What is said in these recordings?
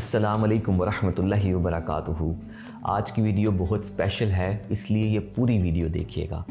السلام علیکم ورحمۃ اللہ وبرکاتہ۔ آج کی ویڈیو بہت اسپیشل ہے، اس لیے یہ پوری ویڈیو دیکھیے گا۔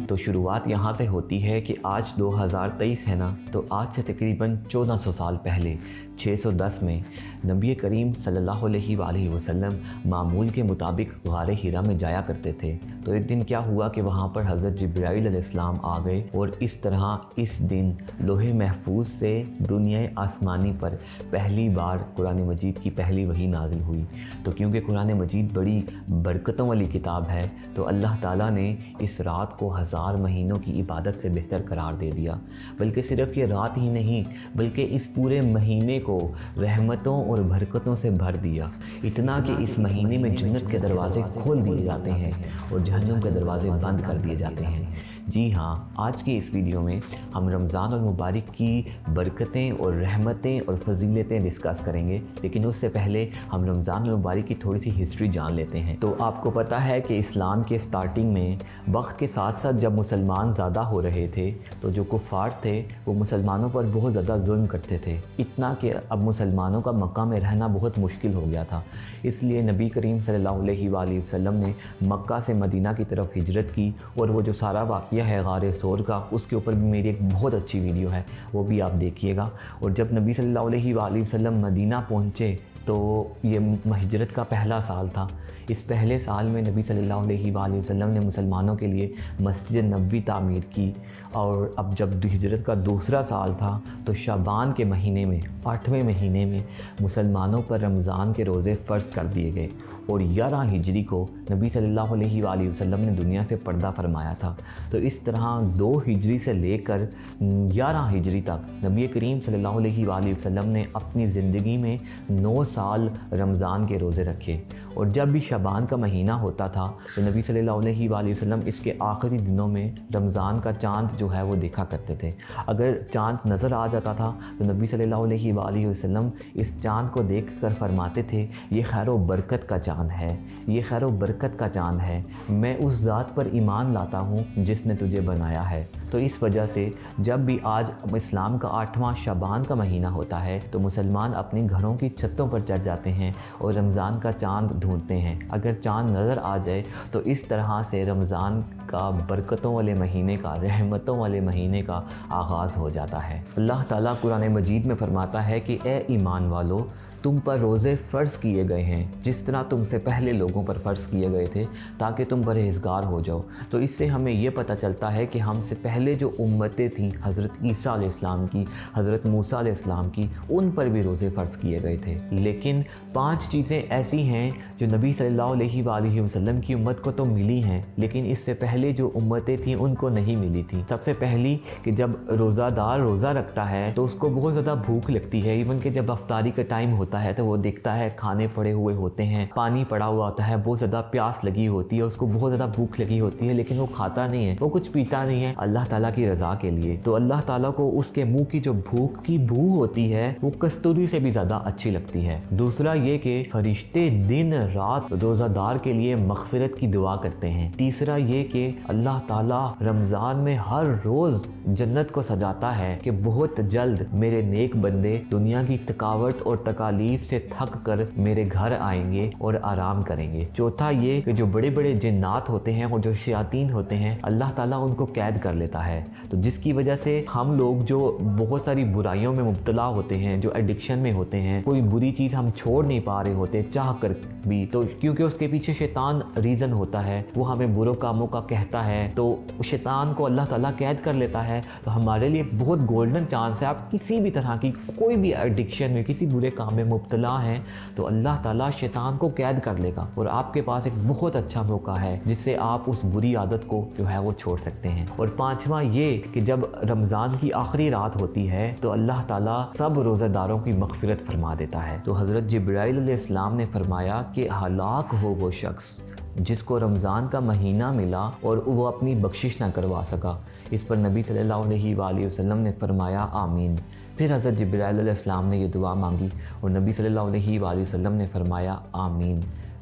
تو شروعات یہاں سے ہوتی ہے کہ آج 2023 ہے نا، تو آج سے تقریباً 1400 سال پہلے 610 میں نبی کریم صلی اللہ علیہ وآلہ وسلم معمول کے مطابق غار حرا میں جایا کرتے تھے۔ تو ایک دن کیا ہوا کہ وہاں پر حضرت جبرائیل علیہ السلام آ گئے، اور اس طرح اس دن لوح محفوظ سے دنیا آسمانی پر پہلی بار قرآن مجید کی پہلی وحی نازل ہوئی۔ تو کیونکہ قرآن مجید بڑی برکتوں والی کتاب ہے، تو اللہ تعالیٰ نے اس رات کو 1000 مہینوں کی عبادت سے بہتر قرار دے دیا۔ بلکہ صرف یہ رات ہی نہیں، بلکہ اس پورے مہینے کو رحمتوں اور برکتوں سے بھر دیا، اتنا کہ اس مہینے میں جنت کے دروازے کھول دیے جاتے ہیں اور جہنم کے دروازے بند کر دیے جاتے ہیں۔ جی ہاں، آج کی اس ویڈیو میں ہم رمضان المبارک کی برکتیں اور رحمتیں اور فضیلتیں ڈسکس کریں گے، لیکن اس سے پہلے ہم رمضان المبارک کی تھوڑی سی ہسٹری جان لیتے ہیں۔ تو آپ کو پتہ ہے کہ اسلام کے سٹارٹنگ میں وقت کے ساتھ ساتھ جب مسلمان زیادہ ہو رہے تھے، تو جو کفار تھے وہ مسلمانوں پر بہت زیادہ ظلم کرتے تھے، اتنا کہ اب مسلمانوں کا مکہ میں رہنا بہت مشکل ہو گیا تھا۔ اس لیے نبی کریم صلی اللہ علیہ وآلہ وسلم نے مکہ سے مدینہ کی طرف ہجرت کی، اور وہ جو سارا واقعہ ہے غار ثور کا، اس کے اوپر بھی میری ایک بہت اچھی ویڈیو ہے، وہ بھی آپ دیکھیے گا۔ اور جب نبی صلی اللہ علیہ وآلہ وسلم مدینہ پہنچے تو یہ ہجرت کا پہلا سال تھا۔ اس پہلے سال میں نبی صلی اللہ علیہ وآلہ وسلم نے مسلمانوں کے لیے مسجد نبوی تعمیر کی، اور اب جب ہجرت کا دوسرا سال تھا تو شعبان کے مہینے میں 8ویں مہینے میں مسلمانوں پر رمضان کے روزے فرض کر دیے گئے، اور 11 ہجری کو نبی صلی اللہ علیہ وآلہ وسلم نے دنیا سے پردہ فرمایا تھا۔ تو اس طرح 2 ہجری سے لے کر 11 ہجری تک نبی کریم صلی اللہ علیہ وآلہ وسلم نے اپنی زندگی میں 9 سال رمضان کے روزے رکھے، اور جب بھی شعبان کا مہینہ ہوتا تھا تو نبی صلی اللہ علیہ وآلہ وسلم اس کے آخری دنوں میں رمضان کا چاند جو ہے وہ دیکھا کرتے تھے۔ اگر چاند نظر آ جاتا تھا تو نبی صلی اللہ علیہ وآلہ وسلم اس چاند کو دیکھ کر فرماتے تھے، یہ خیر و برکت کا چاند ہے، یہ خیر و برکت کا چاند ہے، میں اس ذات پر ایمان لاتا ہوں جس نے تجھے بنایا ہے۔ تو اس وجہ سے جب بھی آج اسلام کا 8واں شعبان کا مہینہ ہوتا ہے تو مسلمان اپنے گھروں کی چھتوں پر چڑھ جاتے ہیں اور رمضان کا چاند ڈھونڈتے ہیں۔ اگر چاند نظر آ جائے تو اس طرح سے رمضان کا برکتوں والے مہینے کا، رحمتوں والے مہینے کا آغاز ہو جاتا ہے۔ اللہ تعالیٰ قرآن مجید میں فرماتا ہے کہ اے ایمان والو، تم پر روزے فرض کیے گئے ہیں جس طرح تم سے پہلے لوگوں پر فرض کیے گئے تھے، تاکہ تم پرہیزگار ہو جاؤ۔ تو اس سے ہمیں یہ پتہ چلتا ہے کہ ہم سے پہلے جو امتیں تھیں، حضرت عیسیٰ علیہ السلام کی، حضرت موسیٰ علیہ السلام کی، ان پر بھی روزے فرض کیے گئے تھے۔ لیکن 5 چیزیں ایسی ہیں جو نبی صلی اللہ علیہ وآلہ وسلم کی امت کو تو ملی ہیں، لیکن اس سے پہلے جو امتیں تھیں ان کو نہیں ملی تھی۔ سب سے پہلی کہ جب روزہ دار روزہ رکھتا ہے تو اس کو بہت زیادہ بھوک لگتی ہے، ایون کہ جب افطاری کا ٹائم ہوتا ہے تو وہ دیکھتا ہے کھانے پڑے ہوئے ہوتے ہیں، پانی پڑا ہوا ہوتا ہے، بہت زیادہ پیاس لگی ہوتی ہے، اس کو بہت زیادہ بھوک لگی ہوتی ہے، لیکن وہ کھاتا نہیں ہے، وہ کچھ پیتا نہیں ہے اللہ تعالیٰ کی رضا کے لیے۔ تو اللہ تعالیٰ کو اس کے منہ کی جو بھوک کی بو ہوتی ہے وہ کستوری سے بھی زیادہ اچھی لگتی ہے۔ دوسرا یہ کہ فرشتے دن رات روزہ دار کے لیے مغفرت کی دعا کرتے ہیں۔ تیسرا یہ کہ اللہ تعالیٰ رمضان میں ہر روز جنت کو سجاتا ہے کہ بہت جلد میرے نیک بندے دنیا کی تھکاوٹ اور تکالیف سے تھک کر میرے گھر آئیں گے اور آرام کریں گے۔ چوتھا یہ کہ جو بڑے بڑے جنات ہوتے ہیں اور جو شیاطین ہوتے ہیں، اللہ تعالیٰ ان کو قید کر لیتا ہے، تو جس کی وجہ سے ہم لوگ جو بہت ساری برائیوں میں مبتلا ہوتے ہیں، جو ایڈکشن میں ہوتے ہیں، کوئی بری چیز ہم چھوڑ نہیں پا رہے ہوتے چاہ کر بھی، تو کیونکہ اس کے پیچھے شیطان ریزن ہوتا ہے، وہ ہمیں برے کاموں کا کہتا ہے، تو شیطان کو اللہ تعالیٰ قید کر لیتا ہے۔ تو ہمارے لیے بہت گولڈن چانس ہے، آپ کسی بھی طرح کی کوئی بھی ایڈکشن میں، کسی برے کام میں مبتلا ہیں تو اللہ تعالیٰ شیطان کو قید کر لے گا، اور آپ کے پاس ایک بہت اچھا موقع ہے جس سے آپ اس بری عادت کو جو ہے وہ چھوڑ سکتے ہیں۔ اور 5واں یہ کہ جب رمضان کی آخری رات ہوتی ہے تو اللہ تعالیٰ سب روزہ داروں کی مغفرت فرما دیتا ہے۔ تو حضرت جبرائیل علیہ السلام نے فرمایا کہ ہلاک ہو وہ شخص جس کو رمضان کا مہینہ ملا اور وہ اپنی بخشش نہ کروا سکا۔ اس پر نبی صلی اللہ علیہ وآلہ وسلم نے فرمایا آمین۔ پھر حضرت جبرائیل علیہ السلام نے یہ دعا مانگی اور نبی صلی اللہ علیہ وآلہ وسلم نے فرمایا آمین۔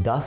10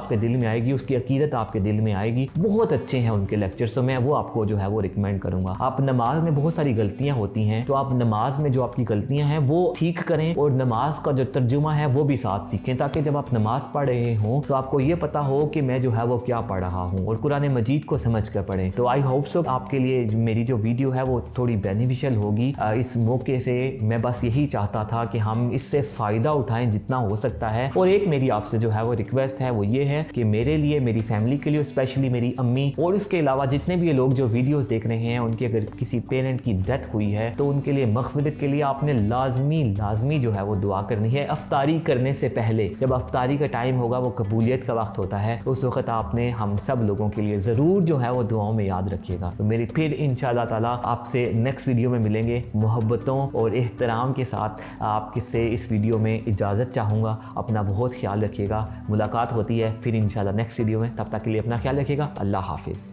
آپ کے دل میں آئے گی, اس کی عقیدت آپ کے دل میں آئے گی. بہت اچھے ہیں ان کے لیکچرز, تو میں وہ آپ کو جو ہے وہ ریکمینڈ کروں گا. آپ نماز میں بہت ساری غلطیاں ہوتی ہیں, تو آپ نماز میں جو آپ کی غلطیاں ہیں وہ ٹھیک کریں, اور نماز کا جو ترجمہ ہے وہ بھی ساتھ سیکھیں, تاکہ جب آپ نماز پڑھ رہے ہوں تو آپ کو یہ پتا ہو کہ میں جو ہے وہ کیا پڑھ رہا ہوں, اور قرآن مجید کو سمجھ کر پڑھیں. تو آئی ہوپ سو آپ کے لیے میری جو ویڈیو ہے وہ تھوڑی بینیفیشل ہوگی. اس موقع سے میں بس یہی چاہتا تھا کہ ہم اس سے فائدہ اٹھائیں جتنا ہو سکتا ہے. اور ایک میری آپ سے جو ہے وہ ریکویسٹ ہے, وہ یہ ہے کہ میرے لیے, میری فیملی کے لیے, اسپیشلی میری امی اور اس کے علاوہ جتنے بھی لوگ جو ویڈیوز دیکھ رہے ہیں, ان کی اگر کسی پیرنٹ کی ڈیتھ ہوئی ہے تو ان کے لیے مغفرت کے لیے آپ نے لازمی جو ہے وہ دعا کرنی ہے. افطاری کرنے سے پہلے, جب افطاری کا ٹائم ہوگا, وہ قبولیت کا وقت ہوتا ہے, اس وقت آپ نے ہم سب لوگوں کے لیے ضرور جو ہے وہ دعاؤں میں یاد رکھیے گا. تو میری پھر انشاءاللہ تعالی آپ سے نیکسٹ ویڈیو میں ملیں گے. محبتوں اور احترام کے ساتھ آپ سے اس ویڈیو میں اجازت چاہوں گا. اپنا بہت خیال رکھیے گا. ملاقات ہوتی ہے پھر انشاءاللہ نیکسٹ ویڈیو میں. تب تک کے لیے اپنا خیال رکھیے گا. اللہ حافظ.